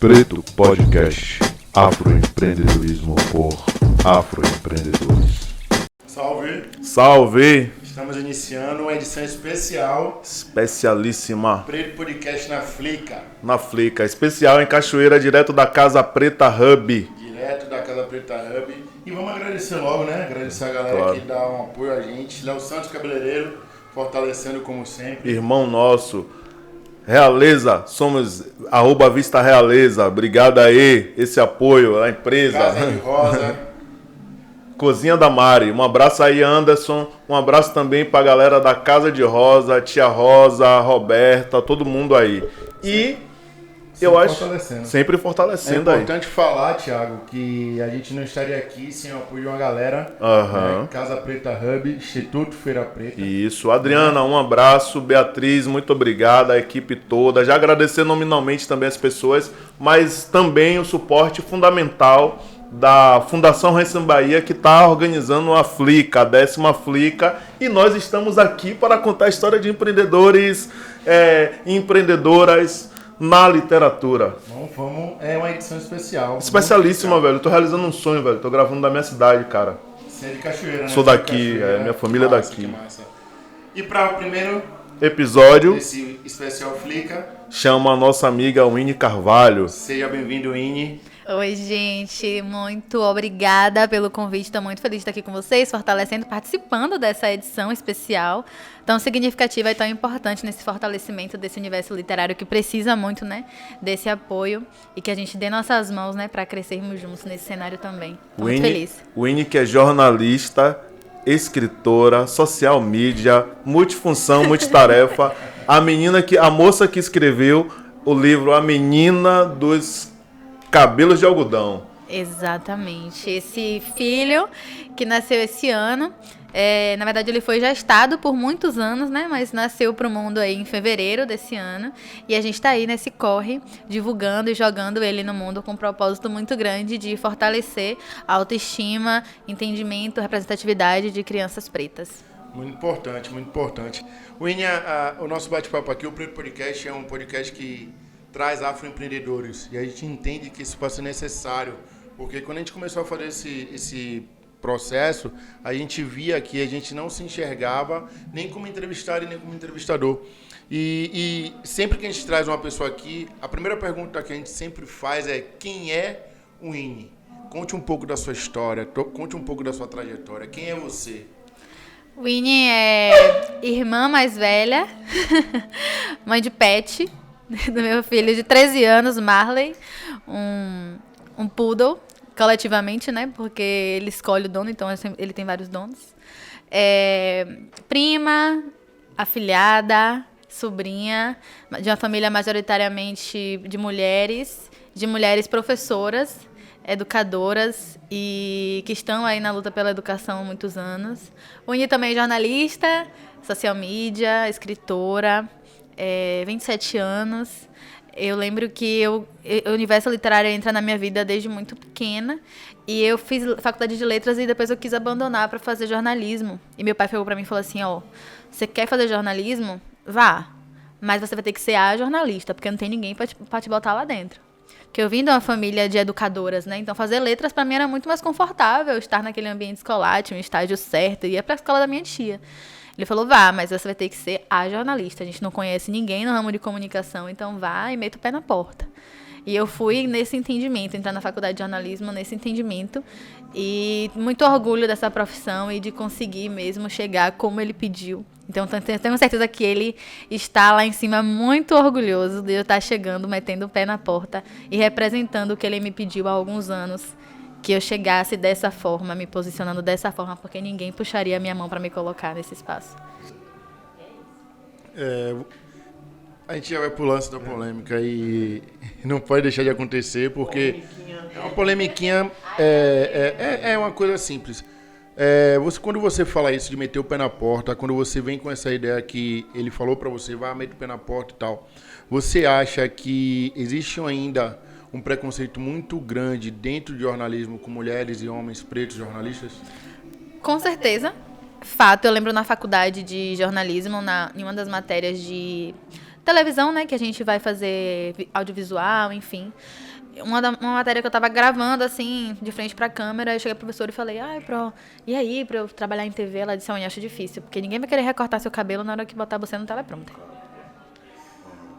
Preto Podcast, Afroempreendedorismo por Afroempreendedores. Salve! Salve! Estamos iniciando uma edição especial. Especialíssima. Preto Podcast na Flica. Na Flica, especial em Cachoeira, direto da Casa Preta Hub. Direto da Casa Preta Hub. E vamos agradecer logo, né? Agradecer a galera que dá um apoio a gente. Léo Santos Cabeleireiro, fortalecendo como sempre. Irmão nosso. Realeza, somos @Vista Realeza. Obrigado aí, esse apoio à empresa. Casa de Rosa. Cozinha da Mari, um abraço aí, Anderson. Um abraço também pra galera da Casa de Rosa, Tia Rosa, Roberta, todo mundo aí. E eu acho sempre fortalecendo aí. É importante falar, Thiago, que a gente não estaria aqui sem o apoio de uma galera. Né? Casa Preta Hub, Instituto Feira Preta. Isso. Adriana, um abraço. Beatriz, muito obrigada. A equipe toda. Já agradecer nominalmente também as pessoas, mas também o suporte fundamental da Fundação Raíssa Bahia, que está organizando a Flica, a 10ª Flica, e nós estamos aqui para contar a história de empreendedores e empreendedoras na literatura. Vamos, é uma edição especial. Especialíssima, velho. Eu tô realizando um sonho, velho. Tô gravando da minha cidade, cara. Você é de Cachoeira, né? Sou daqui, minha família é daqui. Que massa. E para o primeiro episódio desse especial Flica, chama a nossa amiga Winnie Carvalho. Seja bem-vindo, Winnie. Oi, gente, muito obrigada pelo convite, estou muito feliz de estar aqui com vocês, fortalecendo, participando dessa edição especial tão significativa e tão importante nesse fortalecimento desse universo literário que precisa muito, né, desse apoio e que a gente dê nossas mãos, né, para crescermos juntos nesse cenário também. Estou muito feliz. Winnie, que é jornalista, escritora, social media, multifunção, multitarefa, a moça que escreveu o livro A Menina dos Cabelos de Algodão. Exatamente. Esse filho que nasceu esse ano, na verdade ele foi gestado por muitos anos, né? Mas nasceu pro mundo aí em fevereiro desse ano. E a gente tá aí nesse corre, divulgando e jogando ele no mundo com um propósito muito grande de fortalecer a autoestima, entendimento, representatividade de crianças pretas. Muito importante, muito importante. Winnie, o nosso bate-papo aqui, o Preto Podcast, é um podcast que traz afroempreendedores, e a gente entende que isso pode ser necessário, porque quando a gente começou a fazer esse processo, a gente via que a gente não se enxergava nem como entrevistado e nem como entrevistador. E sempre que a gente traz uma pessoa aqui, a primeira pergunta que a gente sempre faz é: quem é o Winnie? Conte um pouco da sua história, conte um pouco da sua trajetória. Quem é você? Winnie é irmã mais velha, mãe de pet, do meu filho de 13 anos, Marley, um poodle, coletivamente, né? Porque ele escolhe o dono, então ele tem vários donos. Prima, afilhada, sobrinha, de uma família majoritariamente de mulheres professoras, educadoras e que estão aí na luta pela educação há muitos anos. Winnie também é jornalista, social media, escritora, 27 anos. Eu lembro que o universo literário entra na minha vida desde muito pequena. E eu fiz faculdade de letras e depois eu quis abandonar para fazer jornalismo. E meu pai chegou para mim e falou assim: você quer fazer jornalismo? Vá. Mas você vai ter que ser a jornalista, porque não tem ninguém para te botar lá dentro. Porque eu vim de uma família de educadoras, né? Então fazer letras para mim era muito mais confortável, estar naquele ambiente escolar, tinha um estágio certo, ia para a escola da minha tia. Ele falou: vá, mas você vai ter que ser a jornalista. A gente não conhece ninguém no ramo de comunicação, então vá e meta o pé na porta. E eu fui nesse entendimento, entrar na faculdade de jornalismo nesse entendimento. E muito orgulho dessa profissão e de conseguir mesmo chegar como ele pediu. Então tenho certeza que ele está lá em cima muito orgulhoso de eu estar chegando, metendo o pé na porta e representando o que ele me pediu há alguns anos. Que eu chegasse dessa forma, me posicionando dessa forma, porque ninguém puxaria a minha mão para me colocar nesse espaço. A gente já vai pro lance da polêmica e não pode deixar de acontecer, porque é uma polemiquinha, é uma coisa simples. Quando você fala isso de meter o pé na porta, quando você vem com essa ideia que ele falou para você, vai, meter o pé na porta e tal, você acha que existe ainda um preconceito muito grande dentro do jornalismo com mulheres e homens pretos jornalistas? Com certeza. Fato, eu lembro na faculdade de jornalismo, em uma das matérias de televisão, né, que a gente vai fazer audiovisual, enfim. Uma matéria que eu tava gravando, assim, de frente pra câmera, eu cheguei pro professor e falei, e aí, pra eu trabalhar em TV? Ela disse, eu acho difícil, porque ninguém vai querer recortar seu cabelo na hora que botar você no teleprompter.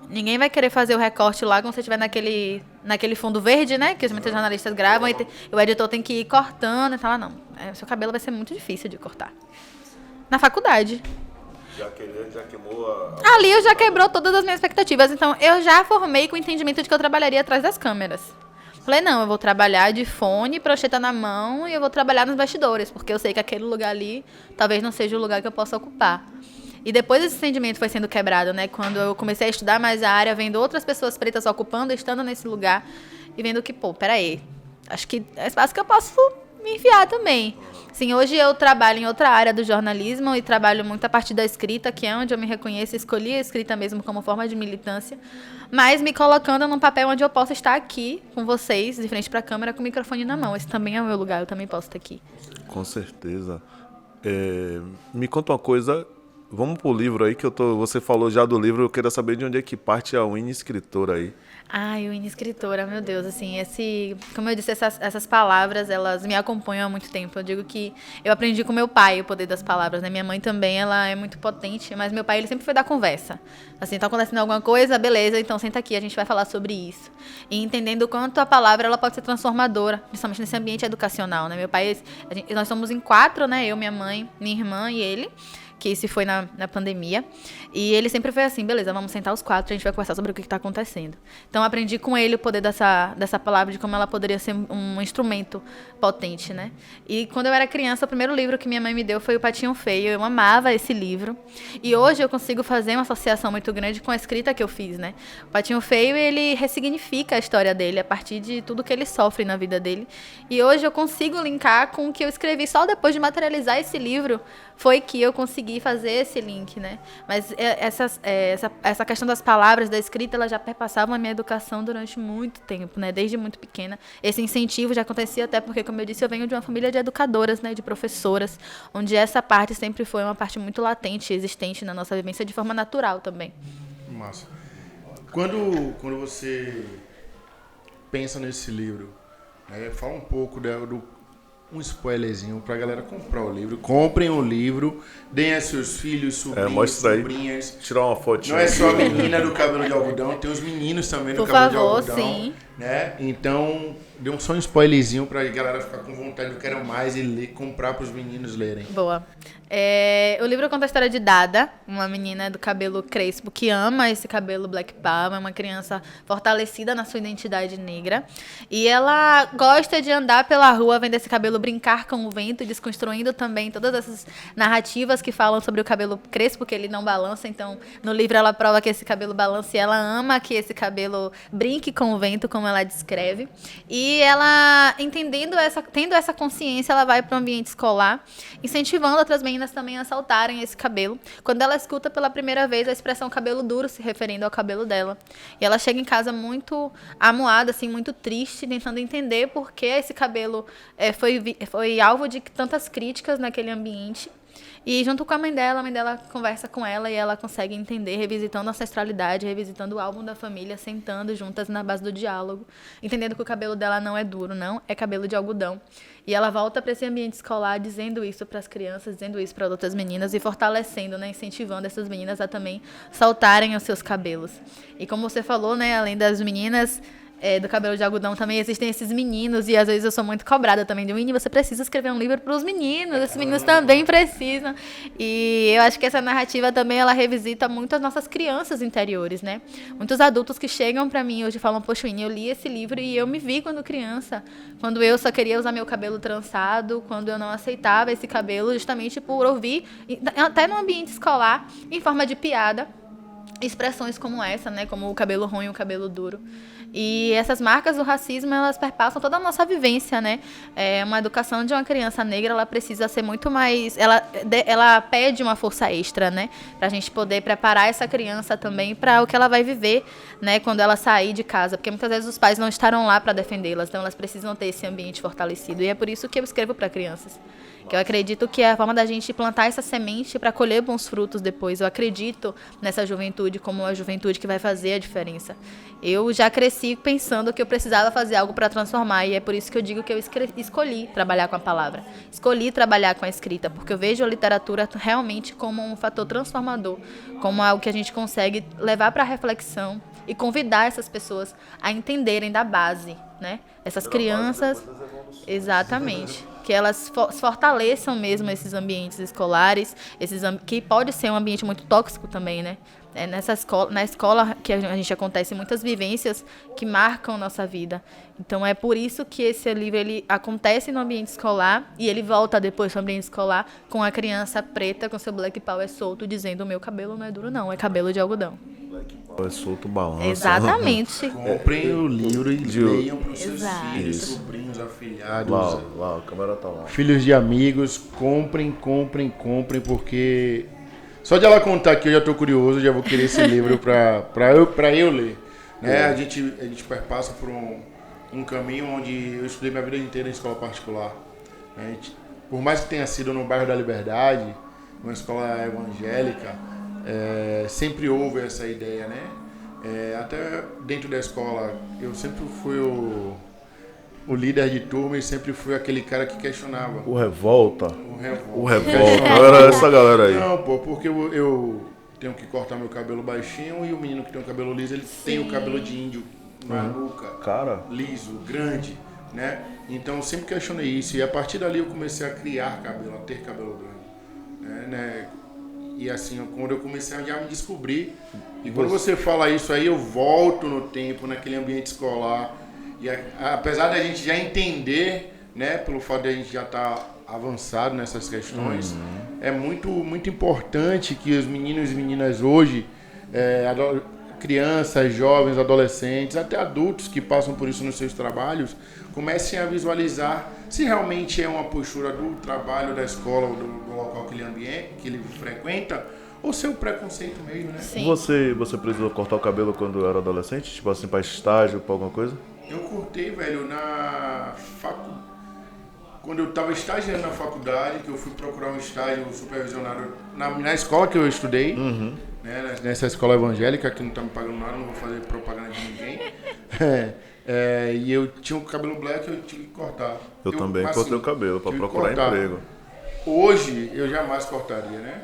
Ninguém vai querer fazer o recorte lá quando você estiver naquele fundo verde, né? Que os muitos jornalistas gravam e o editor tem que ir cortando e tal. Não, seu cabelo vai ser muito difícil de cortar. Na faculdade. Já queimou Ali eu já quebrou todas as minhas expectativas. Então, eu já formei com o entendimento de que eu trabalharia atrás das câmeras. Falei, não, eu vou trabalhar de fone, prancheta na mão e eu vou trabalhar nos bastidores, porque eu sei que aquele lugar ali talvez não seja o lugar que eu possa ocupar. E depois esse entendimento foi sendo quebrado, né? Quando eu comecei a estudar mais a área, vendo outras pessoas pretas ocupando, estando nesse lugar, e vendo que, peraí, acho que é espaço que eu posso me enfiar também. Sim, hoje eu trabalho em outra área do jornalismo e trabalho muito a partir da escrita, que é onde eu me reconheço, escolhi a escrita mesmo como forma de militância, mas me colocando num papel onde eu posso estar aqui com vocês, de frente para a câmera, com o microfone na mão. Esse também é o meu lugar, eu também posso estar aqui. Com certeza. Me conta uma coisa, vamos pro livro aí, você falou já do livro, eu queria saber de onde é que parte a Winnie escritora aí. Ai, Winnie escritora, meu Deus, assim, como eu disse, essas palavras, elas me acompanham há muito tempo. Eu digo que eu aprendi com meu pai o poder das palavras, né? Minha mãe também, ela é muito potente, mas meu pai, ele sempre foi dar conversa. Assim, tá acontecendo alguma coisa, beleza, então senta aqui, a gente vai falar sobre isso. E entendendo o quanto a palavra, ela pode ser transformadora, principalmente nesse ambiente educacional, né? Meu pai, nós somos em 4, né? Eu, minha mãe, minha irmã e ele, que se foi na pandemia. E ele sempre foi assim, beleza, vamos sentar os 4, a gente vai conversar sobre o que está acontecendo. Então, aprendi com ele o poder dessa palavra, de como ela poderia ser um instrumento potente, né? E quando eu era criança, o primeiro livro que minha mãe me deu foi O Patinho Feio. Eu amava esse livro. E hoje eu consigo fazer uma associação muito grande com a escrita que eu fiz, né? O Patinho Feio, ele ressignifica a história dele a partir de tudo que ele sofre na vida dele. E hoje eu consigo linkar com o que eu escrevi só depois de materializar esse livro, foi que eu consegui fazer esse link, né? Mas essa questão das palavras, da escrita, ela já perpassava a minha educação durante muito tempo, né? Desde muito pequena. Esse incentivo já acontecia até porque, como eu disse, eu venho de uma família de educadoras, né? De professoras, onde essa parte sempre foi uma parte muito latente, existente na nossa vivência de forma natural também. Massa. Quando você pensa nesse livro, fala um pouco um spoilerzinho pra galera comprar o livro. Comprem o livro, deem a seus filhos, sobrinhos, sobrinhas. Tirar uma fotinha. Não é só a menina do cabelo de algodão, tem os meninos também do cabelo de algodão. Por favor, sim. Né? Então, dê só um spoilerzinho pra galera ficar com vontade, eu quero mais, e comprar pros meninos lerem. Boa. O livro conta a história de Dada, uma menina do cabelo crespo que ama esse cabelo Black Power, uma criança fortalecida na sua identidade negra. E ela gosta de andar pela rua, vendo esse cabelo brincar com o vento e desconstruindo também todas essas narrativas que falam sobre o cabelo crespo, que ele não balança. Então, no livro ela prova que esse cabelo balança e ela ama que esse cabelo brinque com o vento, como ela descreve. E ela, tendo essa consciência, ela vai para o ambiente escolar, incentivando outras meninas também a saltarem esse cabelo. Quando ela escuta pela primeira vez a expressão cabelo duro, se referindo ao cabelo dela. E ela chega em casa muito amuada, assim, muito triste, tentando entender por que esse cabelo foi alvo de tantas críticas naquele ambiente. E junto com a mãe dela conversa com ela e ela consegue entender, revisitando a ancestralidade, revisitando o álbum da família, sentando juntas na base do diálogo, entendendo que o cabelo dela não é duro, não, é cabelo de algodão. E ela volta para esse ambiente escolar dizendo isso para as crianças, dizendo isso para outras meninas e fortalecendo, né, incentivando essas meninas a também saltarem os seus cabelos. E como você falou, né, além das meninas do cabelo de algodão, também existem esses meninos, e às vezes eu sou muito cobrada também de Winnie, você precisa escrever um livro para os meninos, esses meninos também precisam. E eu acho que essa narrativa também, ela revisita muito as nossas crianças interiores, né? Muitos adultos que chegam para mim hoje e falam, poxa, Winnie, eu li esse livro e eu me vi quando criança, quando eu só queria usar meu cabelo trançado, quando eu não aceitava esse cabelo, justamente por ouvir, até no ambiente escolar, em forma de piada, expressões como essa, né? Como o cabelo ruim e o cabelo duro. E essas marcas do racismo, elas perpassam toda a nossa vivência, né? Uma educação de uma criança negra, ela precisa ser muito mais... Ela pede uma força extra, né? Pra gente poder preparar essa criança também para o que ela vai viver, né? Quando ela sair de casa. Porque muitas vezes os pais não estarão lá para defendê-las, então elas precisam ter esse ambiente fortalecido. E é por isso que eu escrevo para crianças. Que eu acredito que é a forma da gente plantar essa semente para colher bons frutos depois. Eu acredito nessa juventude juventude como a juventude que vai fazer a diferença. Eu já cresci pensando que eu precisava fazer algo para transformar, e é por isso que eu digo que eu escolhi trabalhar com a palavra, escolhi trabalhar com a escrita, porque eu vejo a literatura realmente como um fator transformador, como algo que a gente consegue levar para a reflexão e convidar essas pessoas a entenderem da base, né? Essas crianças, exatamente, que elas fortaleçam mesmo esses ambientes escolares, que pode ser um ambiente muito tóxico também, né? Na escola que a gente acontece muitas vivências que marcam nossa vida. Então é por isso que esse livro ele acontece no ambiente escolar e ele volta depois para o ambiente escolar com a criança preta com seu black power solto dizendo: o meu cabelo não é duro não, é cabelo de algodão. É solto, balança. Exatamente. Comprem o livro e leiam para os seus filhos, Isso. sobrinhos, afilhados, Lá, a câmera tá lá. filhos de amigos. Comprem, porque só de ela contar aqui eu já estou curioso, já vou querer esse livro para eu ler. Né? A gente perpassa por um caminho onde eu estudei minha vida inteira em escola particular. Por mais que tenha sido no bairro da Liberdade, uma escola evangélica, sempre houve essa ideia, né? Até dentro da escola, eu sempre fui o líder de turma e sempre fui aquele cara que questionava. O Revolta. O Revolta. Era essa galera aí. Não, pô, porque eu tenho que cortar meu cabelo baixinho e o menino que tem o cabelo liso, ele tem o cabelo de índio na nuca. Cara. Liso, grande, né? Então eu sempre questionei isso e a partir dali eu comecei a criar cabelo, a ter cabelo grande, né? E assim, quando eu comecei a já me descobrir, e quando você fala isso aí, eu volto no tempo, naquele ambiente escolar, e apesar da gente já entender, né, pelo fato de a gente já estar avançado nessas questões, é muito, muito importante que os meninos e meninas hoje, crianças, jovens, adolescentes, até adultos que passam por isso nos seus trabalhos, comecem a visualizar se realmente é uma postura do trabalho, da escola, ou do local que ele frequenta, ou se é um preconceito mesmo, né? Sim. Você precisou cortar o cabelo quando era adolescente? Tipo assim, pra estágio, pra alguma coisa? Eu cortei, velho, quando eu estava estagiando na faculdade, que eu fui procurar um estágio supervisionado na escola que eu estudei, né, nessa escola evangélica, que não tá me pagando nada, não vou fazer propaganda de ninguém. E eu tinha um cabelo black, eu tive que cortar. Eu também cortei o cabelo pra procurar emprego. Hoje, eu jamais cortaria, né?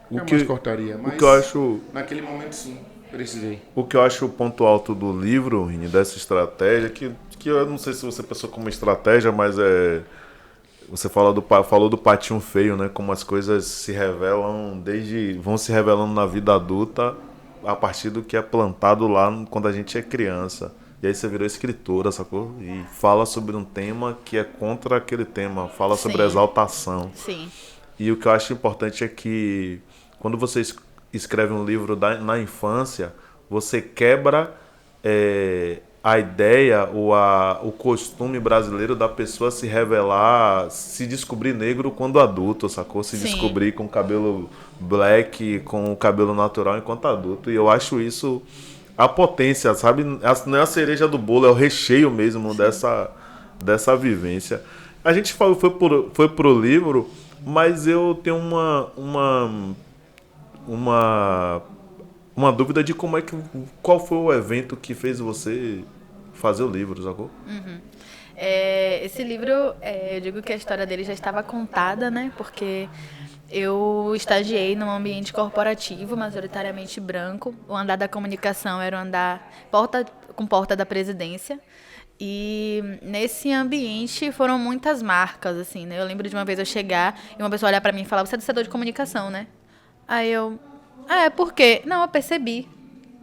Jamais cortaria, mas o que eu acho, naquele momento, sim, precisei. o que eu acho o ponto alto do livro, Rini, dessa estratégia, que eu não sei se você pensou como estratégia, mas você falou do patinho feio, né? Como as coisas se revelam vão se revelando na vida adulta a partir do que é plantado lá quando a gente é criança. E aí você virou escritora, sacou? E fala sobre um tema que é contra aquele tema, fala sobre a exaltação. Sim. E o que eu acho importante é que quando você escreve um livro na infância, você quebra a ideia ou o costume brasileiro da pessoa se revelar, se descobrir negro quando adulto, sacou? Se descobrir com cabelo black, com o cabelo natural enquanto adulto. E eu acho isso a potência, sabe? Não é a cereja do bolo, é o recheio mesmo dessa vivência. A gente foi pro livro, mas eu tenho uma dúvida de qual foi o evento que fez você fazer o livro, sacou? Esse livro, eu digo que a história dele já estava contada, né? Porque eu estagiei num ambiente corporativo, majoritariamente branco. O andar da comunicação era o andar com porta da presidência. E nesse ambiente foram muitas marcas, assim, né? Eu lembro de uma vez eu chegar e uma pessoa olhar pra mim e falar: você é do setor de comunicação, né? Aí eu... por quê? Não, eu percebi.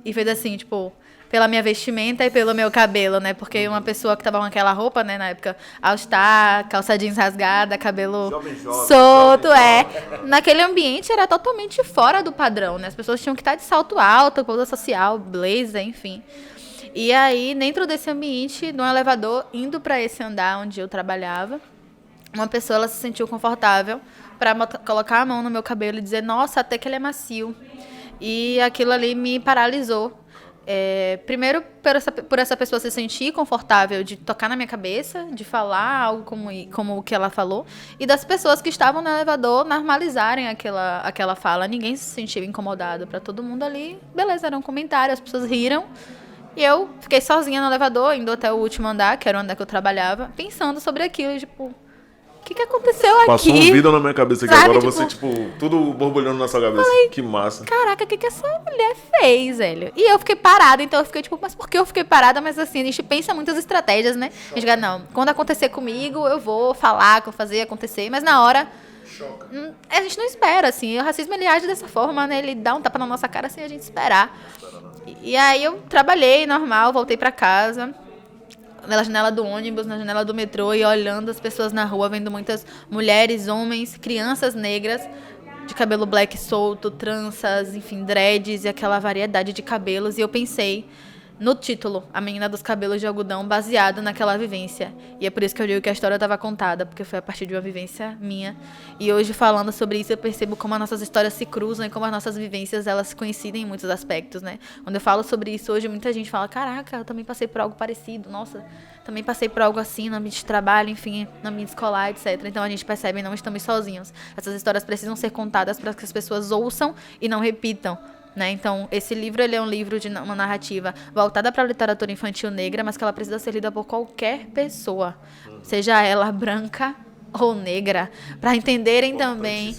E fez assim, tipo... pela minha vestimenta e pelo meu cabelo, né? Porque uma pessoa que tava com aquela roupa, né, na época, all-star, calça jeans rasgada, cabelo solto, naquele ambiente era totalmente fora do padrão, né? As pessoas tinham que estar de salto alto, blusa social, blazer, enfim. E aí, dentro desse ambiente, no elevador, indo para esse andar onde eu trabalhava, uma pessoa, ela se sentiu confortável para colocar a mão no meu cabelo e dizer: nossa, até que ele é macio. E aquilo ali me paralisou. Primeiro, por essa pessoa se sentir confortável de tocar na minha cabeça, de falar algo como o que ela falou, e das pessoas que estavam no elevador normalizarem aquela fala. Ninguém se sentiu incomodado. Pra todo mundo ali, beleza, era um comentário, as pessoas riram. E eu fiquei sozinha no elevador, indo até o último andar, que era o andar que eu trabalhava, pensando sobre aquilo, tipo... O que aconteceu aqui? Passou um vídeo na minha cabeça aqui, sabe? agora você, tudo borbulhando na sua cabeça. Que massa. Caraca, o que essa mulher fez, velho? E eu fiquei parada, então eu fiquei tipo, mas por que eu fiquei parada? Mas assim, a gente pensa muitas estratégias, né? A gente fica, não, quando acontecer comigo, eu vou falar, vou fazer acontecer, mas na hora... Choca. A gente não espera, assim. O racismo, ele age dessa forma, né? Ele dá um tapa na nossa cara sem a gente esperar. E aí eu trabalhei normal, voltei pra casa... na janela do ônibus, na janela do metrô e olhando as pessoas na rua, vendo muitas mulheres, homens, crianças negras de cabelo black solto, tranças, enfim, dreads e aquela variedade de cabelos. E eu pensei no título, A Menina dos Cabelos de Algodão, baseado naquela vivência. E é por isso que eu digo que a história estava contada, porque foi a partir de uma vivência minha. E hoje, falando sobre isso, eu percebo como as nossas histórias se cruzam e como as nossas vivências, elas coincidem em muitos aspectos, né? Quando eu falo sobre isso hoje, muita gente fala, caraca, eu também passei por algo parecido, nossa, também passei por algo assim no ambiente de trabalho, enfim, no ambiente escolar, etc. Então a gente percebe, não estamos sozinhos. Essas histórias precisam ser contadas para que as pessoas ouçam e não repitam. Né? Então, esse livro, ele é um livro de uma narrativa voltada para a literatura infantil negra, mas que ela precisa ser lida por qualquer pessoa, seja ela branca ou negra, para entenderem também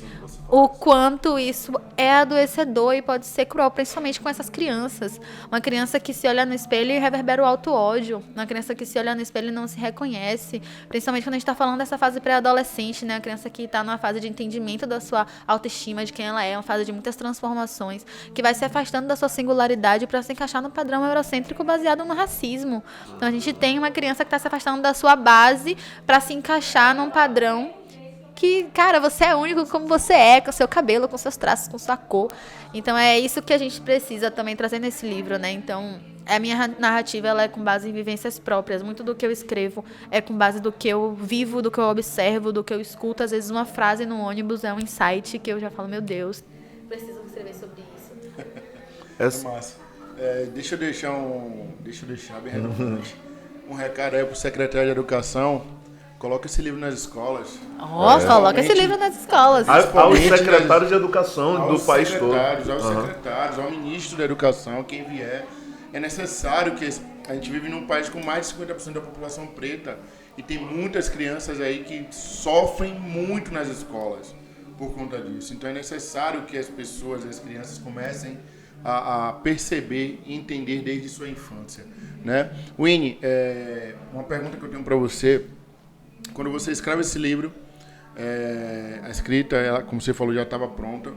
o quanto isso é adoecedor e pode ser cruel, principalmente com essas crianças. Uma criança que se olha no espelho e reverbera o auto-ódio. Uma criança que se olha no espelho e não se reconhece. Principalmente quando a gente está falando dessa fase pré-adolescente, né? A criança que está numa fase de entendimento da sua autoestima, de quem ela é, uma fase de muitas transformações, que vai se afastando da sua singularidade para se encaixar no padrão eurocêntrico baseado no racismo. Então a gente tem uma criança que está se afastando da sua base para se encaixar num padrão que, cara, você é único como você é, com o seu cabelo, com seus traços, com sua cor. Então é isso que a gente precisa também trazer nesse livro, né? Então, a minha narrativa, ela é com base em vivências próprias. Muito do que eu escrevo é com base do que eu vivo, do que eu observo, do que eu escuto. Às vezes uma frase no ônibus é um insight que eu já falo, meu Deus, preciso escrever sobre isso. É massa. Deixa eu deixar bem redundante um recado aí pro secretário de Educação. Coloca esse livro nas escolas. Coloca esse livro nas escolas. Aos secretários de educação do país todo. Aos secretários, ao ministro da educação, quem vier. É necessário que a gente vive num país com mais de 50% da população preta e tem muitas crianças aí que sofrem muito nas escolas por conta disso. Então é necessário que as pessoas, as crianças comecem a perceber e entender desde sua infância, né? Winnie, uma pergunta que eu tenho para você. Quando você escreve esse livro, a escrita, ela, como você falou, já estava pronta,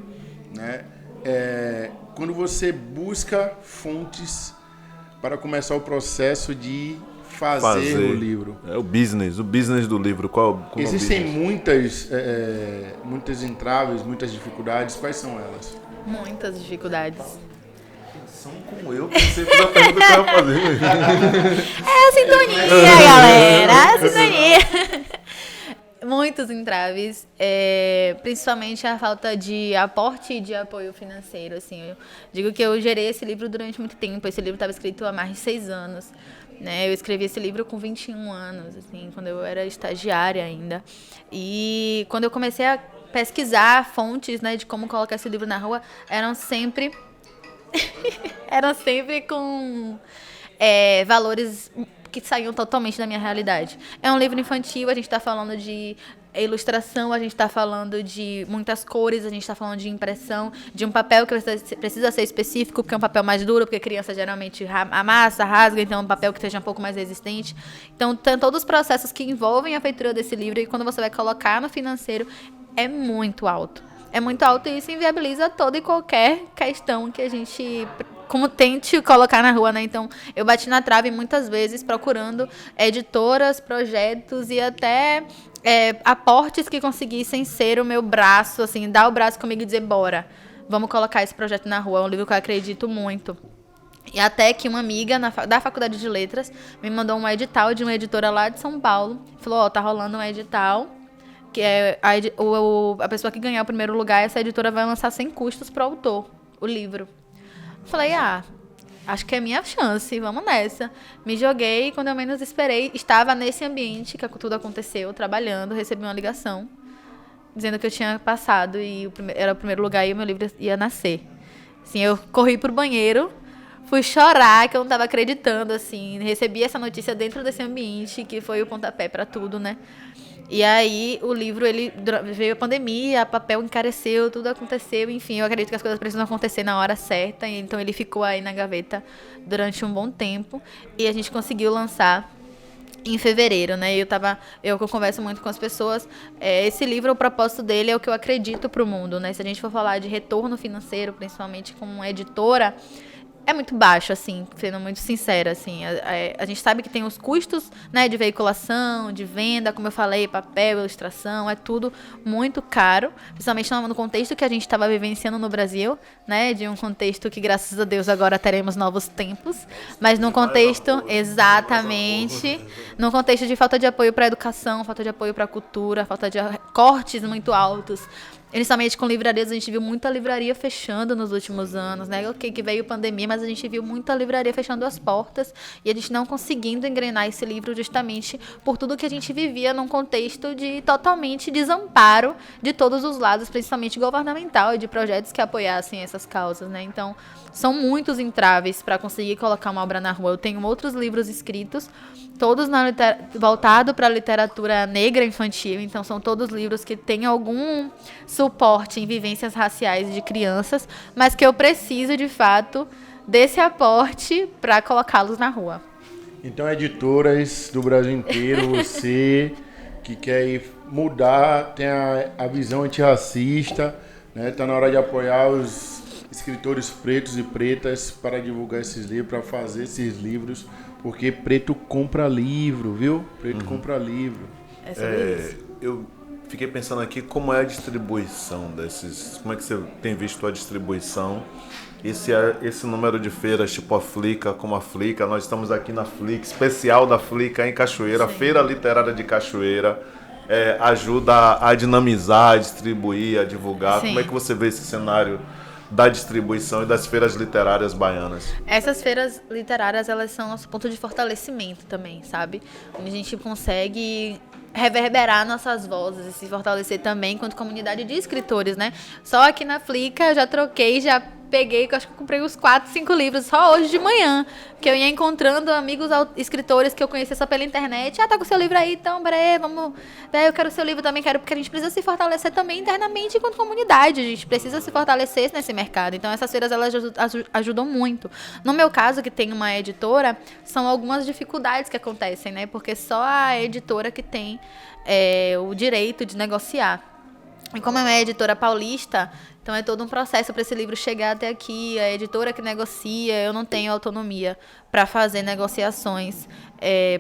né? Quando você busca fontes para começar o processo de fazer o livro. O business do livro. Como existem muitas entraves, muitas dificuldades. Quais são elas? Muitas dificuldades. São como eu, que você fez a pergunta que eu ia fazer. É a sintonia, galera. É a sintonia. Muitos entraves, principalmente a falta de aporte e de apoio financeiro. Assim, eu digo que eu gerei esse livro durante muito tempo. Esse livro estava escrito há mais de 6 anos. Né? Eu escrevi esse livro com 21 anos, assim, quando eu era estagiária ainda. E quando eu comecei a pesquisar fontes, né, de como colocar esse livro na rua, eram sempre com valores que saíam totalmente da minha realidade. É um livro infantil, a gente está falando de ilustração, a gente está falando de muitas cores, a gente está falando de impressão, de um papel que precisa ser específico, porque é um papel mais duro, porque a criança geralmente amassa, rasga, então é um papel que seja um pouco mais resistente. Então, tem todos os processos que envolvem a feitura desse livro, e quando você vai colocar no financeiro, é muito alto. É muito alto e isso inviabiliza toda e qualquer questão que a gente tente colocar na rua, né? Então, eu bati na trave muitas vezes procurando editoras, projetos e até aportes que conseguissem ser o meu braço, assim, dar o braço comigo e dizer, bora, vamos colocar esse projeto na rua. É um livro que eu acredito muito. E até que uma amiga da Faculdade de Letras me mandou um edital de uma editora lá de São Paulo. Falou, tá rolando um edital, que a pessoa que ganhar o primeiro lugar, essa editora vai lançar sem custos pro autor, o livro. Falei, acho que é minha chance, vamos nessa. Me joguei, quando eu menos esperei, estava nesse ambiente que tudo aconteceu, trabalhando, recebi uma ligação dizendo que eu tinha passado e era o primeiro lugar e o meu livro ia nascer. Assim, eu corri pro banheiro, fui chorar, que eu não estava acreditando, assim, recebi essa notícia dentro desse ambiente, que foi o pontapé para tudo, né? E aí, o livro, veio a pandemia, papel encareceu, tudo aconteceu, enfim, eu acredito que as coisas precisam acontecer na hora certa, então ele ficou aí na gaveta durante um bom tempo, e a gente conseguiu lançar em fevereiro, né? Eu converso muito com as pessoas, esse livro, o propósito dele é o que eu acredito pro mundo, né? Se a gente for falar de retorno financeiro, principalmente como editora, é muito baixo, assim, sendo muito sincera, assim. A gente sabe que tem os custos, né, de veiculação, de venda, como eu falei, papel, ilustração, é tudo muito caro, principalmente no contexto que a gente estava vivenciando no Brasil, né, de um contexto que, graças a Deus, agora teremos novos tempos, mas num contexto, exatamente, num contexto de falta de apoio para a educação, falta de apoio para a cultura, falta de cortes muito altos. Inicialmente com livrarias, a gente viu muita livraria fechando nos últimos anos, né? Ok, que veio pandemia, mas a gente viu muita livraria fechando as portas e a gente não conseguindo engrenar esse livro justamente por tudo que a gente vivia num contexto de totalmente desamparo de todos os lados, principalmente governamental e de projetos que apoiassem essas causas, né? Então, são muitos entraves para conseguir colocar uma obra na rua. Eu tenho outros livros escritos, todos voltados para a literatura negra infantil, então são todos livros que têm algum suporte em vivências raciais de crianças, mas que eu preciso, de fato, desse aporte para colocá-los na rua. Então, editoras do Brasil inteiro, você que quer mudar, tem a visão antirracista, né? Tá na hora de apoiar os escritores pretos e pretas para divulgar esses livros, para fazer esses livros, porque preto compra livro, viu? Preto compra livro. É sobre isso. Eu fiquei pensando aqui como é a distribuição desses... Como é que você tem visto a distribuição? Esse número de feiras, tipo a Flica, como a Flica, nós estamos aqui na Flica, especial da Flica em Cachoeira, Sim. Feira Literária de Cachoeira, ajuda a dinamizar, a distribuir, a divulgar. Sim. Como é que você vê esse cenário da distribuição e das feiras literárias baianas? Essas feiras literárias, elas são nosso ponto de fortalecimento também, sabe? Onde a gente consegue reverberar nossas vozes e se fortalecer também enquanto comunidade de escritores, né? Só aqui na Flica eu já troquei, já peguei, acho que eu comprei uns 4, 5 livros só hoje de manhã, que eu ia encontrando amigos escritores que eu conhecia só pela internet. Tá com seu livro aí, então, peraí, vamos... Daí eu quero seu livro também, porque a gente precisa se fortalecer também internamente enquanto comunidade, a gente precisa se fortalecer nesse mercado. Então essas feiras, elas ajudam muito. No meu caso, que tem uma editora, são algumas dificuldades que acontecem, né? Porque só a editora que tem o direito de negociar. E como é uma editora paulista, então é todo um processo para esse livro chegar até aqui. A editora que negocia, eu não tenho autonomia para fazer negociações,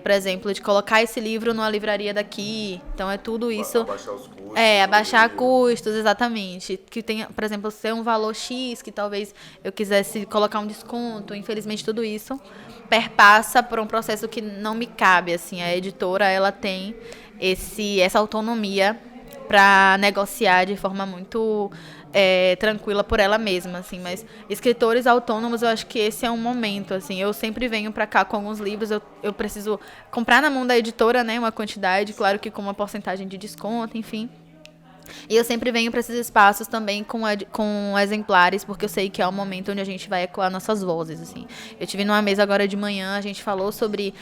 por exemplo, de colocar esse livro numa livraria daqui. Então é tudo isso. Abaixar os custos. Abaixar custos, exatamente. Que tem, por exemplo, ser um valor X, que talvez eu quisesse colocar um desconto. Infelizmente, tudo isso perpassa por um processo que não me cabe. Assim, a editora, ela tem essa autonomia para negociar de forma muito tranquila por ela mesma, assim. Mas escritores autônomos, eu acho que esse é um momento, assim. Eu sempre venho para cá com alguns livros, eu preciso comprar na mão da editora, né, uma quantidade, claro que com uma porcentagem de desconto, enfim. E eu sempre venho para esses espaços também com exemplares, porque eu sei que é o momento onde a gente vai ecoar nossas vozes, assim. Eu tive numa mesa agora de manhã, a gente falou sobre...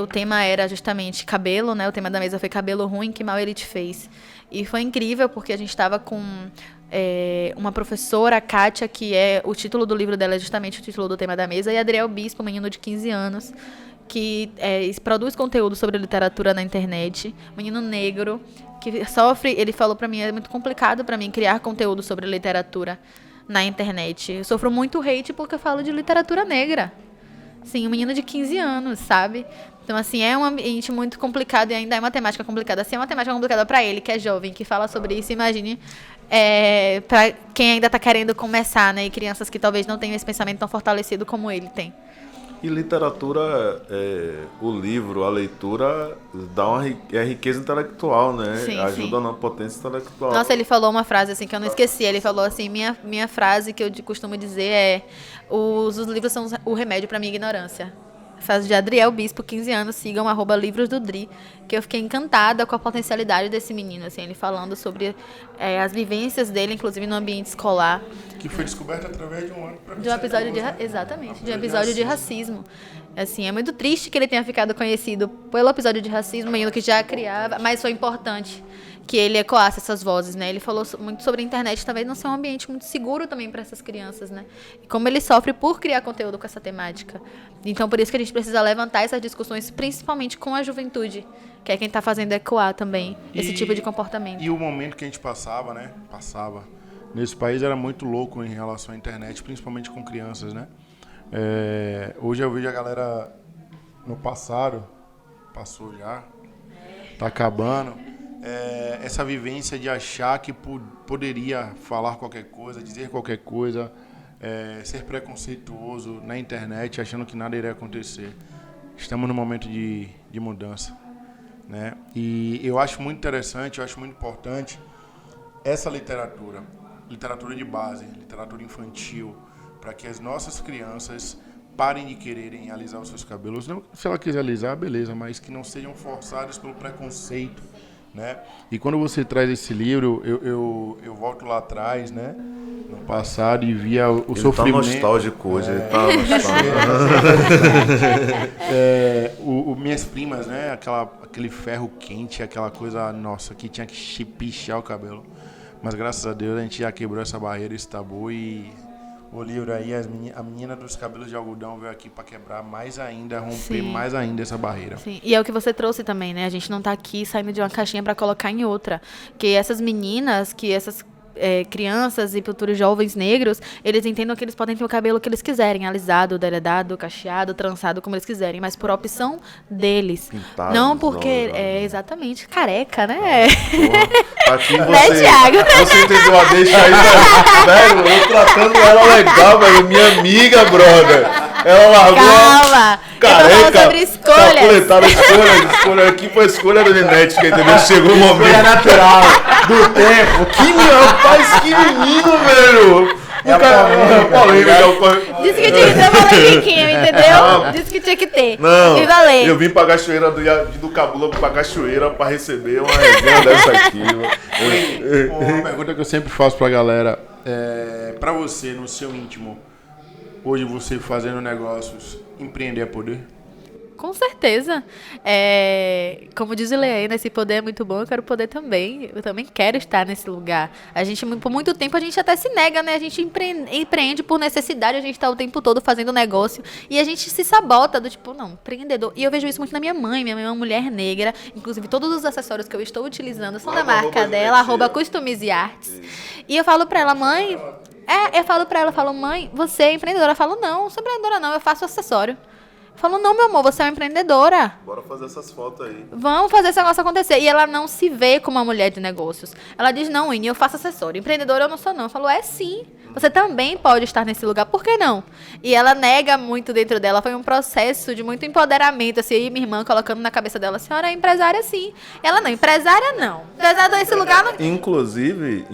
o tema era justamente cabelo, né? O tema da mesa foi cabelo ruim, que mal ele te fez. E foi incrível, porque a gente estava com uma professora, a Kátia, que o título do livro dela é justamente o título do tema da mesa, e Adriel Bispo, um menino de 15 anos, que produz conteúdo sobre literatura na internet, menino negro, que sofre, ele falou pra mim, é muito complicado pra mim criar conteúdo sobre literatura na internet. Eu sofro muito hate porque eu falo de literatura negra. Sim, um menino de 15 anos, sabe? Então, assim, é um ambiente muito complicado e ainda é uma temática complicada. Assim, é uma temática complicada pra ele, que é jovem, que fala sobre isso. Imagine pra quem ainda tá querendo começar, né? E crianças que talvez não tenham esse pensamento tão fortalecido como ele tem. E literatura, o livro, a leitura dá uma riqueza intelectual, né? Sim, Ajuda sim. na potência intelectual. Nossa, ele falou uma frase assim que eu não esqueci. Ele falou assim, minha frase que eu costumo dizer é: os livros são o remédio pra minha ignorância. Frase de Adriel Bispo, 15 anos, sigam @livros do Dri, que eu fiquei encantada com a potencialidade desse menino, assim, ele falando sobre as vivências dele, inclusive no ambiente escolar. Que foi descoberto através de um ano De um episódio de exatamente, de um episódio de racismo. Assim, é muito triste que ele tenha ficado conhecido pelo episódio de racismo, menino que já criava, mas foi importante que ele ecoasse essas vozes, né? Ele falou muito sobre a internet também não ser um ambiente muito seguro também para essas crianças, né? E como ele sofre por criar conteúdo com essa temática. Então, por isso que a gente precisa levantar essas discussões, principalmente com a juventude, que é quem está fazendo ecoar também esse tipo de comportamento. E o momento que a gente passava, né? Nesse país era muito louco em relação à internet, principalmente com crianças, né? Hoje eu vejo a galera no passado, passou já, tá acabando. Essa vivência de achar que poderia falar qualquer coisa, dizer qualquer coisa, ser preconceituoso na internet, achando que nada iria acontecer. Estamos num momento de mudança, né? E eu acho muito interessante, eu acho muito importante essa literatura de base, literatura infantil, para que as nossas crianças parem de quererem alisar os seus cabelos. Não, se ela quiser alisar, beleza, mas que não sejam forçadas pelo preconceito, né? E quando você traz esse livro, eu volto lá atrás, né? No passado e via o sofrimento. Tá nostálgico hoje, ele tá nostálgico. Minhas primas, né? Aquele ferro quente, aquela coisa, nossa, que tinha que pichar o cabelo. Mas graças a Deus a gente já quebrou essa barreira, esse tabu, e o livro aí, a menina dos cabelos de algodão veio aqui para quebrar mais ainda, romper Sim. mais ainda essa barreira. Sim, e é o que você trouxe também, né? A gente não tá aqui saindo de uma caixinha para colocar em outra. Que essas meninas, essas crianças e futuros jovens negros, eles entendam que eles podem ter o cabelo que eles quiserem, alisado, deledado, cacheado, trançado, como eles quiserem, mas por opção deles. Pintado, não porque... exatamente, careca, né? Porra, aqui Né, você, Thiago? você entendeu a deixa aí, velho? Eu tratando ela legal, velho. Minha amiga, brother. Ela largou. Calma! Eu tô falando sobre escolhas. Escolha aqui foi a escolha da genética, entendeu? Chegou o momento. Escolha natural do tempo. Rapaz, que menino, velho! Polêmica. Disse que tinha que ter uma polêmiquinha, entendeu? Disse que tinha que ter. Não, E valeu. eu vim pra cachoeira do Cabula pra cachoeira pra receber uma resenha dessa aqui. Uma pergunta que eu sempre faço pra galera, pra você, no seu íntimo, hoje você fazendo negócios, empreender é poder? Com certeza. Como diz o Leandro, esse poder é muito bom, eu quero poder também. Eu também quero estar nesse lugar. A gente, por muito tempo, a gente até se nega, né? A gente empreende por necessidade, a gente tá o tempo todo fazendo negócio e a gente se sabota do tipo, não, empreendedor. E eu vejo isso muito na minha mãe. Minha mãe é uma mulher negra. Inclusive, todos os acessórios que eu estou utilizando são da marca dela, @Customize Arts. E eu falo pra ela, mãe... eu falo, mãe, você é empreendedora? Eu falo, não sou empreendedora não, eu faço acessório. Falou, não, meu amor, você é uma empreendedora. Bora fazer essas fotos aí. Vamos fazer esse negócio acontecer. E ela não se vê como uma mulher de negócios. Ela diz, não, Winnie, eu faço acessório. Empreendedora eu não sou, não. Eu falo, sim. Você também pode estar nesse lugar. Por que não? E ela nega muito dentro dela. Foi um processo de muito empoderamento. Assim, e minha irmã colocando na cabeça dela, a senhora é empresária, sim. Ela não, empresária não. Empresária desse lugar não. Inclusive,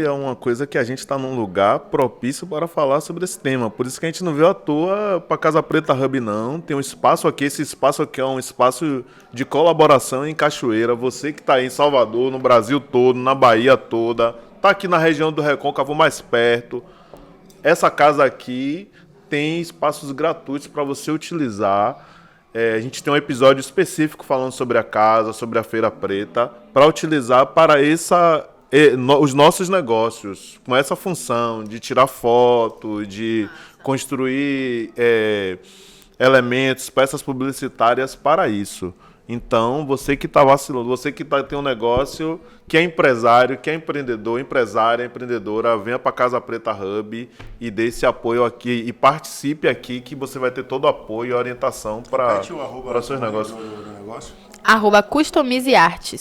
é uma coisa que a gente está num lugar propício para falar sobre esse tema. Por isso que a gente não veio à toa para Casa Preta Hub, não. Tem um espaço aqui, esse espaço aqui é um espaço de colaboração em Cachoeira. Você que está aí em Salvador, no Brasil todo, na Bahia toda, está aqui na região do Recôncavo mais perto. Essa casa aqui tem espaços gratuitos para você utilizar. A gente tem um episódio específico falando sobre a casa, sobre a Feira Preta, para utilizar para os nossos negócios, com essa função de tirar foto, de construir elementos, peças publicitárias para isso. Então, você que está vacilando, você que tem um negócio, que é empresário, que é empreendedor, empresária, empreendedora, venha para Casa Preta Hub e dê esse apoio aqui e participe aqui, que você vai ter todo o apoio e orientação para seus negócios. @Customize Arts.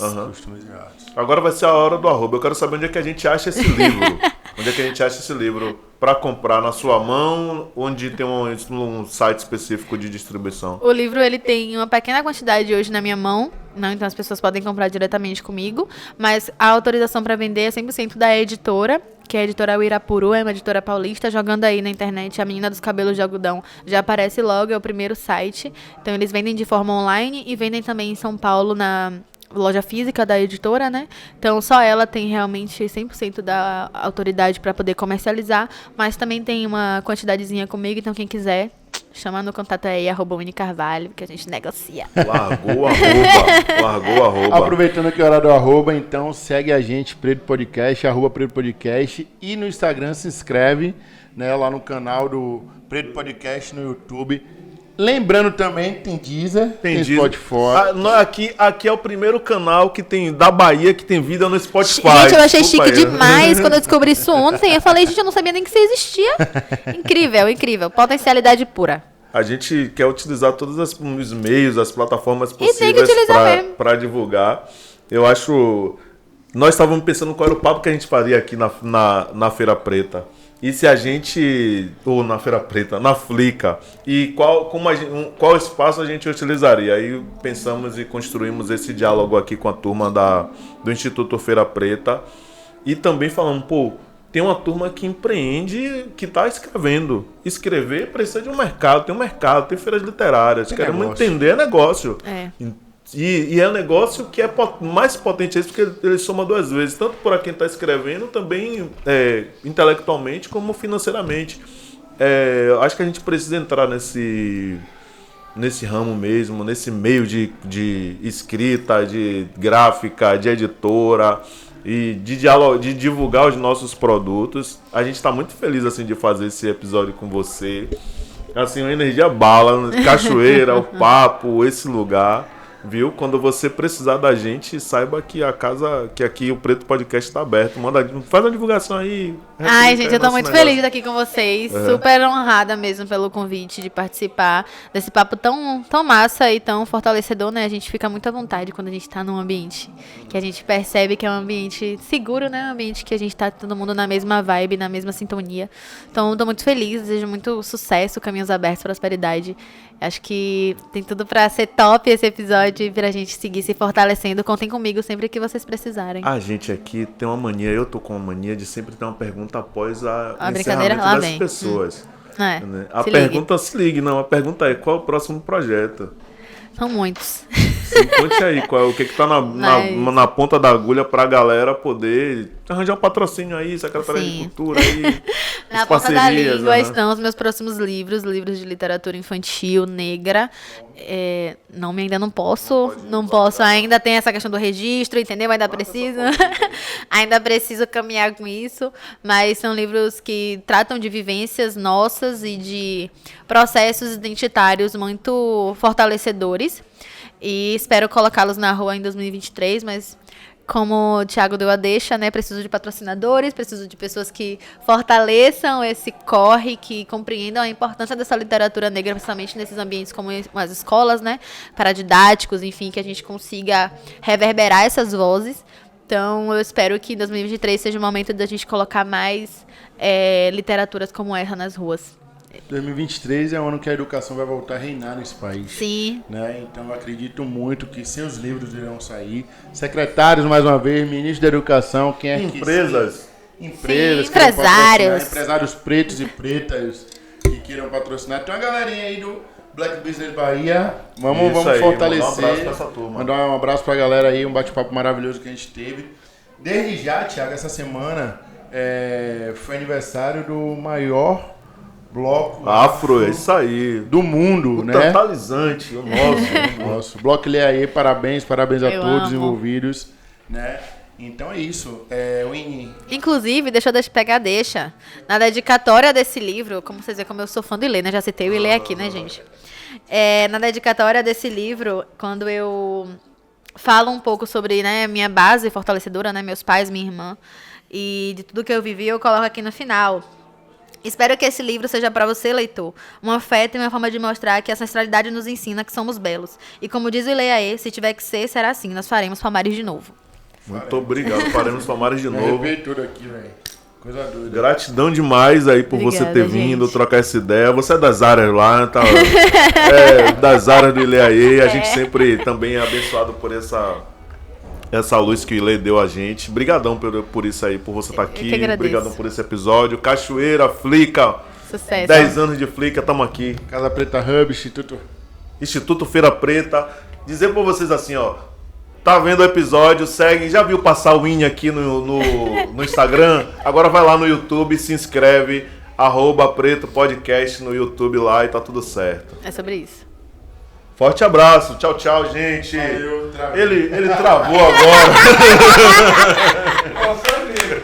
Agora vai ser a hora do arroba. Eu quero saber onde é que a gente acha esse livro. Onde é que a gente acha esse livro para comprar na sua mão, onde tem um site específico de distribuição? O livro ele tem uma pequena quantidade hoje na minha mão, não, então as pessoas podem comprar diretamente comigo, mas a autorização para vender é 100% da editora, que é a editora Uirapuru, é uma editora paulista. Jogando aí na internet A Menina dos Cabelos de Algodão, já aparece logo, é o primeiro site. Então eles vendem de forma online e vendem também em São Paulo na loja física da editora, né? Então só ela tem realmente 100% da autoridade para poder comercializar, mas também tem uma quantidadezinha comigo, então quem quiser, chama no contato aí, @winniecarvalho, que a gente negocia. Largou o arroba. Aproveitando que é hora do arroba, então segue a gente, Preto Podcast, @Preto Podcast, e no Instagram se inscreve, né, lá no canal do Preto Podcast no YouTube. Lembrando também que tem Deezer, tem Spotify. Aqui é o primeiro canal que tem da Bahia que tem vida no Spotify. Gente, eu achei chique demais quando eu descobri isso ontem. Eu falei, gente, eu não sabia nem que isso existia. Incrível, incrível. Potencialidade pura. A gente quer utilizar todos os meios, as plataformas tem que possíveis utilizar mesmo. para divulgar. Eu acho... Nós estávamos pensando qual era o papo que a gente faria aqui na Feira Preta. E se a gente... Ou na Feira Preta, na Flica. E qual espaço a gente utilizaria? Aí pensamos e construímos esse diálogo aqui com a turma do Instituto Feira Preta. E também falamos, tem uma turma que empreende, que está escrevendo. Escrever precisa de um mercado. Tem um mercado, tem feiras literárias. Queremos entender negócio. E é um negócio que é mais potente porque ele soma duas vezes, tanto por quem está escrevendo, também intelectualmente como financeiramente. Acho que a gente precisa entrar nesse ramo mesmo, nesse meio de escrita, de gráfica, de editora e de divulgar os nossos produtos. A gente está muito feliz assim, de fazer esse episódio com você. Assim, uma energia bala, cachoeira, o papo, esse lugar. Viu? Quando você precisar da gente, saiba que que aqui o Preto Podcast está aberto. Faz uma divulgação aí. Ai, gente, eu tô muito feliz de estar aqui com vocês. Super honrada mesmo pelo convite de participar desse papo tão massa e tão fortalecedor, né? A gente fica muito à vontade quando a gente tá num ambiente que a gente percebe que é um ambiente seguro, né? Um ambiente que a gente tá todo mundo na mesma vibe, na mesma sintonia. Então, tô muito feliz, desejo muito sucesso, caminhos abertos, prosperidade. Acho que tem tudo pra ser top esse episódio, pra gente seguir se fortalecendo. Contem comigo sempre que vocês precisarem. A gente aqui tem uma mania, eu tô com uma mania de sempre ter uma pergunta após a brincadeira lá das vem. Pessoas. Né? A pergunta se ligue, não. A pergunta é, qual é o próximo projeto? São muitos. Sim, conte aí, o que tá na ponta da agulha pra galera poder arranjar um patrocínio aí, Secretaria de Cultura aí. Na ponta da língua estão os meus próximos livros de literatura infantil negra. Ainda não posso ainda, tem essa questão do registro, entendeu? Ainda preciso caminhar com isso, mas são livros que tratam de vivências nossas e de processos identitários muito fortalecedores. E espero colocá-los na rua em 2023, mas como o Thiago deu a deixa, né? Preciso de patrocinadores, preciso de pessoas que fortaleçam esse corre, que compreendam a importância dessa literatura negra, principalmente nesses ambientes como as escolas, né? Paradidáticos, enfim, que a gente consiga reverberar essas vozes. Então, eu espero que em 2023 seja o momento da gente colocar mais literaturas como essa nas ruas. 2023 é o ano que a educação vai voltar a reinar nesse país. Sim. Né? Então eu acredito muito que seus livros irão sair. Secretários, mais uma vez, ministro da Educação, quem é Empresas. Empresas. Sim, empresários. Empresários pretos e pretas que queiram patrocinar. Tem uma galerinha aí do Black Business Bahia. Vamos fortalecer. Mandar um abraço pra essa turma. Mandar um abraço pra galera aí, um bate-papo maravilhoso que a gente teve. Desde já, Thiago, essa semana foi aniversário do maior bloco afro, é isso aí. Do mundo, né? Totalizante, o nosso. Bloco Leaê, parabéns a Eu todos amo. envolvidos, né? Então é isso. Winnie. Inclusive, deixa eu pegar a deixa. Na dedicatória desse livro, como vocês veem como eu sou fã do Ilê, né? Já citei o Ilê aqui, né, gente? Na dedicatória desse livro, quando eu falo um pouco sobre, né, minha base fortalecedora, né? Meus pais, minha irmã, e de tudo que eu vivi, eu coloco aqui no final. Espero que esse livro seja para você, leitor, um afeto e uma forma de mostrar que a ancestralidade nos ensina que somos belos. E como diz o Ileaê, se tiver que ser, será assim. Nós faremos Palmares de novo. Muito obrigado, faremos Palmares de novo. Arrepiei tudo aqui, velho. Coisa doida. Gratidão demais aí por você Obrigada, ter vindo, gente. trocar essa ideia. Você é das áreas lá, tá? Das áreas do Ilê. A gente sempre também é abençoado por essa luz que o Ilê deu a gente. Obrigadão por isso aí, por você estar que aqui. agradeço. Obrigadão por esse episódio. Cachoeira, Flica. Sucesso. 10 anos de Flica, estamos aqui. Casa Preta Hub, Instituto Feira Preta. Dizer pra vocês assim, ó. Tá vendo o episódio, segue. Já viu passar o IN aqui no Instagram? Agora vai lá no YouTube, se inscreve. @Preto Podcast no YouTube lá e tá tudo certo. É sobre isso. Forte abraço. Tchau, tchau, gente. Valeu, travei. Ele travou agora. Nossa, amigo.